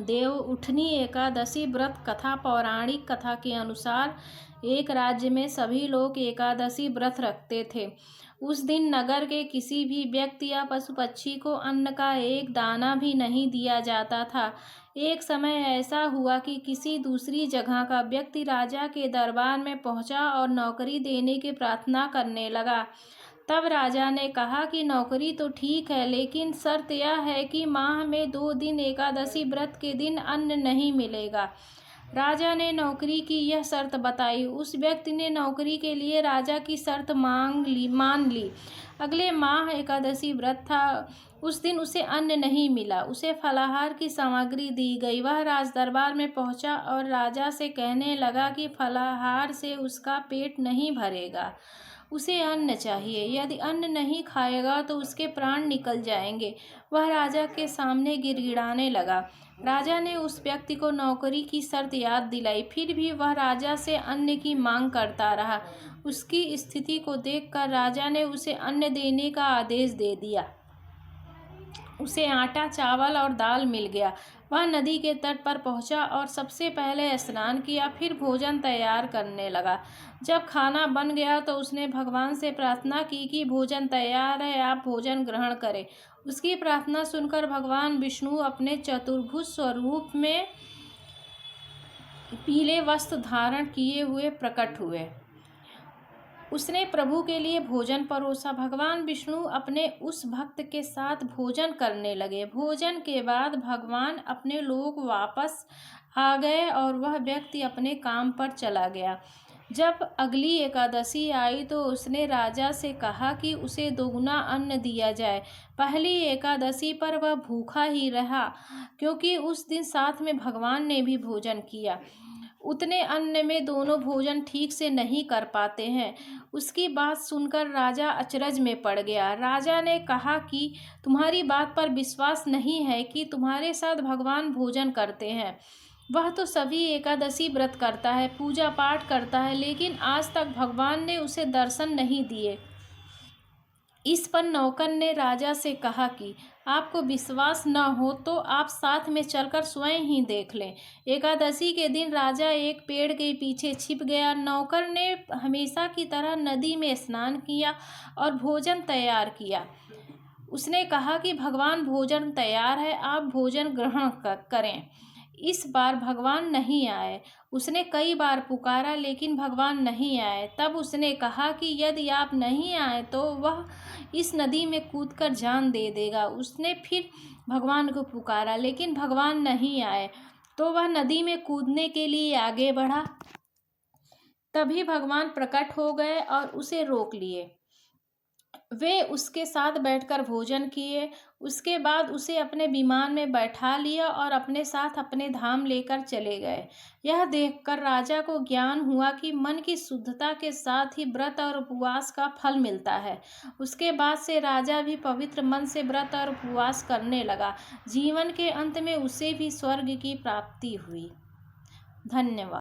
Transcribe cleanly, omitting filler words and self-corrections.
देवउठनी एकादशी व्रत कथा। पौराणिक कथा के अनुसार एक राज्य में सभी लोग एकादशी व्रत रखते थे। उस दिन नगर के किसी भी व्यक्ति या पशु पक्षी को अन्न का एक दाना भी नहीं दिया जाता था। एक समय ऐसा हुआ कि किसी दूसरी जगह का व्यक्ति राजा के दरबार में पहुंचा और नौकरी देने की प्रार्थना करने लगा। तब राजा ने कहा कि नौकरी तो ठीक है, लेकिन शर्त यह है कि माह में 2 दिन एकादशी व्रत के दिन अन्न नहीं मिलेगा। राजा ने नौकरी की यह शर्त बताई। उस व्यक्ति ने नौकरी के लिए राजा की शर्त मान ली। अगले माह एकादशी व्रत था। उस दिन उसे अन्न नहीं मिला। उसे फलाहार की सामग्री दी गई। वह राजदरबार में पहुंचा और राजा से कहने लगा कि फलाहार से उसका पेट नहीं भरेगा, उसे अन्न चाहिए। यदि अन्न नहीं खाएगा तो उसके प्राण निकल जाएंगे। वह राजा के सामने गिड़गिड़ाने लगा। राजा ने उस व्यक्ति को नौकरी की शर्त याद दिलाई, फिर भी वह राजा से अन्न की मांग करता रहा। उसकी स्थिति को देखकर राजा ने उसे अन्न देने का आदेश दे दिया। उसे आटा, चावल और दाल मिल गया। वह नदी के तट पर पहुंचा और सबसे पहले स्नान किया, फिर भोजन तैयार करने लगा। जब खाना बन गया तो उसने भगवान से प्रार्थना की कि भोजन तैयार है, आप भोजन ग्रहण करें। उसकी प्रार्थना सुनकर भगवान विष्णु अपने चतुर्भुज स्वरूप में पीले वस्त्र धारण किए हुए प्रकट हुए। उसने प्रभु के लिए भोजन परोसा। भगवान विष्णु अपने उस भक्त के साथ भोजन करने लगे। भोजन के बाद भगवान अपने लोक वापस आ गए और वह व्यक्ति अपने काम पर चला गया। जब अगली एकादशी आई तो उसने राजा से कहा कि उसे दोगुना अन्न दिया जाए। पहली एकादशी पर वह भूखा ही रहा, क्योंकि उस दिन साथ में भगवान ने भी भोजन किया। उतने अन्न में दोनों भोजन ठीक से नहीं कर पाते हैं। उसकी बात सुनकर राजा अचरज में पड़ गया। राजा ने कहा कि तुम्हारी बात पर विश्वास नहीं है कि तुम्हारे साथ भगवान भोजन करते हैं। वह तो सभी एकादशी व्रत करता है, पूजा पाठ करता है, लेकिन आज तक भगवान ने उसे दर्शन नहीं दिए। इस पर नौकर ने राजा से कहा कि आपको विश्वास न हो तो आप साथ में चलकर स्वयं ही देख लें। एकादशी के दिन राजा एक पेड़ के पीछे छिप गया। नौकर ने हमेशा की तरह नदी में स्नान किया और भोजन तैयार किया। उसने कहा कि भगवान भोजन तैयार है, आप भोजन ग्रहण करें। इस बार भगवान नहीं आए। उसने कई बार पुकारा, लेकिन भगवान नहीं आए। तब उसने कहा कि यदि आप नहीं आए तो वह इस नदी में कूदकर जान दे देगा। उसने फिर भगवान को पुकारा, लेकिन भगवान नहीं आए, तो वह नदी में कूदने के लिए आगे बढ़ा। तभी भगवान प्रकट हो गए और उसे रोक लिए। वे उसके साथ बैठकर भोजन किए। उसके बाद उसे अपने विमान में बैठा लिया और अपने साथ अपने धाम लेकर चले गए। यह देखकर राजा को ज्ञान हुआ कि मन की शुद्धता के साथ ही व्रत और उपवास का फल मिलता है। उसके बाद से राजा भी पवित्र मन से व्रत और उपवास करने लगा। जीवन के अंत में उसे भी स्वर्ग की प्राप्ति हुई। धन्यवाद।